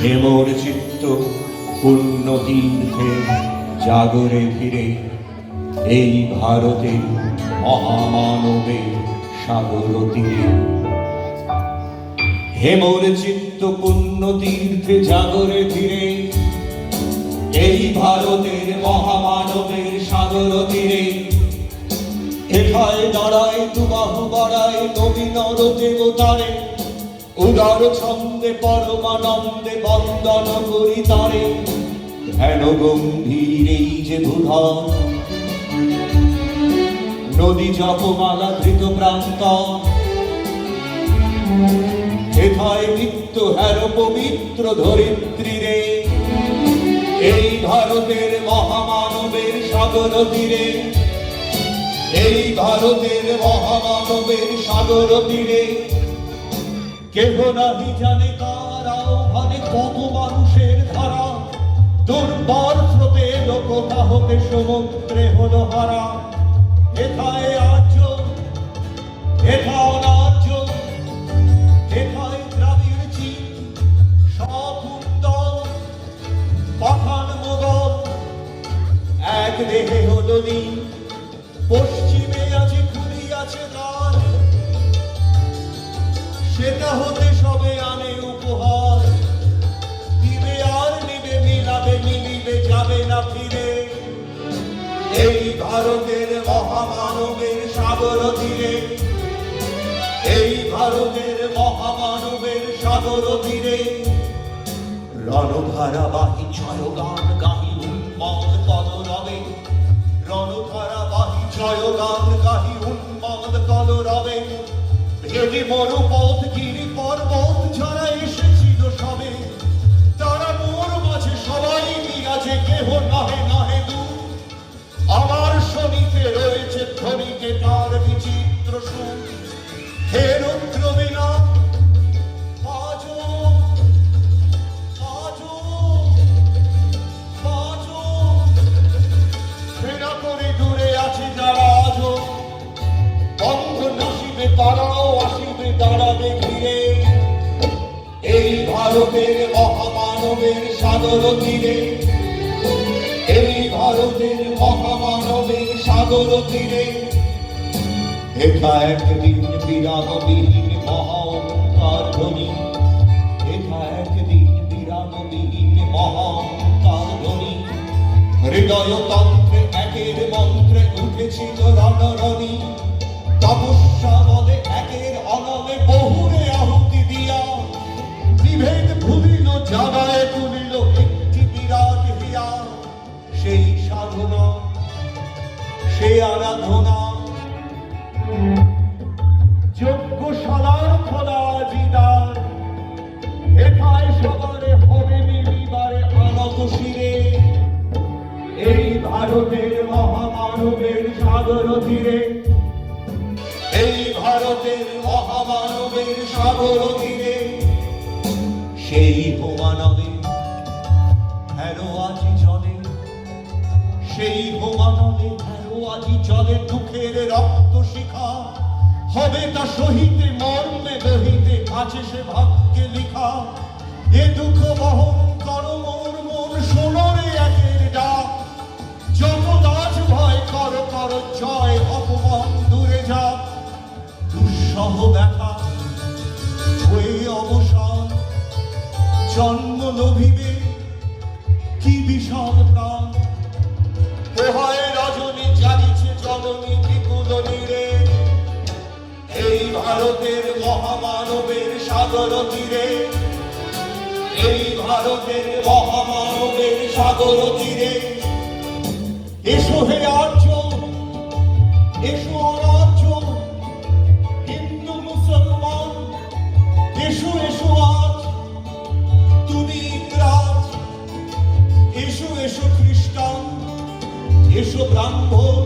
হেমর চিত্ত পূর্ণ তীর্থে জাগরে ফিরে এই ভারতে মহামানবে সাগর তীরে। হেমর চিত্ত পূর্ণ তীর্থে জাগরে ফিরে এই ভারতের মহামানবের সাগর তীরে। হেথায় দাঁড়ায় তুবাহু বাড়ায় নবী নর দেবতারে, উদার ছন্দে পরমানন্দে বন্দন করি তারে। ধ্যান গম্ভীর এই যে ভূধর নদী জপমালা ধৃত প্রান্ত, হেথায় নিত্য হের পবিত্র ধরিত্রী রে এই ভারতের মহামানবের সাগর তীরে। এই ভারতের মহামানবের সাগর তীরে কেহ নাহি জানে কারা ওখানে কত মানুষের ধারা। দুর্বার স্রোতে লোকতা হতে সমুদ্রে হলো হারা। হেথায় আর্য হেথা অনার্য, হেথায় দ্রাবিড় চীন সব উত্তর পাঠান মোগল এক দেহে হলো লীন। পশ্চিমে আছে খুলি আছে দ্বার, সেটা হতে সবে আনে উপহার। দিবে আর নিবে মিলাবে মিলিবে যাবে না ফিরে এই ভারতের মহামানবের সাগর তীরে। এই ভারতের মহামানবের সাগর তীরে রণধারাবাহী জয়গান গাহি উন্মাদ কলরবে। রণধারাবাহী জয়গান গাহি উন্মাদ কলরবে। ভেদি মরুপথ গিরি পর্বত যারা এসেছিল সবে, তারা মোর মাঝে সবাই আছে কেহ নাহে নাহে দূর। আমার শনিতে রয়েছে ধ্বনিকে তার বিচিত্র সুর। হে রুদ্র বিনা আজো আজো আজো, ঘৃণা করে দূরে আছে যারা আজো। বন্ধ নাসিবে তারাও আসিবে দাঁড়াবে ঘিরে এই ভারতের মহামানবের সাগর তীরে। এই ভারতের মহামানবের সাগর তীরে হেথা একদিন বিরামবিহীন মহাঙ্কার ধ্বনি। হেথা একদিন বিরামবিহীন মহাঙ্কার ধ্বনি। হৃদয়তন্ত্রে একের মন্ত্রে উঠেছিল রণরণী। তপস্যা বলে একের অনলে বহুরে আহুতি দিয়া। বিভেদ ভুলিল জাগায় তুলিল একটি বিরাট হিয়া। সেই সাধনা সে আরাধনা যজ্ঞশালার খোলা জিদার। হেথায় সবারে হবে মিলিবারে আনত শিরে এই ভারতের মহামানবের সাগর তীরে। এই ভারতের মহামানবের সাগর তীরে সেই হোমানবে হেরো আজি জলে। সেই হোমানবে হেরো আজি জলে দুঃখের রক্ত শিখা হবে তা সহিতে মর্মে গহিতে আছে সে ভাগ্যে লিখা। এ দুঃখ বহন কর মোর মন শোনরে একের ডাক। যত লাজ ভয় কর কর জয় অপমান দূরে যাক। দুঃসহ ব্যথা হয়ে অবসান জন্ম লোভিবে কি বিষাদ প্রাণ। পোহায় রজনী জাগিছে জননী বিপুল নীরে এই ভারতের মহামানবের সাগর তীরে। এই ভারতের মহামানবের সাগর তীরে এসো হে আর্য এসো অনার্য, হিন্দু মুসলমান এসো এসো আজ তুমি ইংরাজ। এসো এসো খ্রিস্টান এসো ব্রাহ্মণ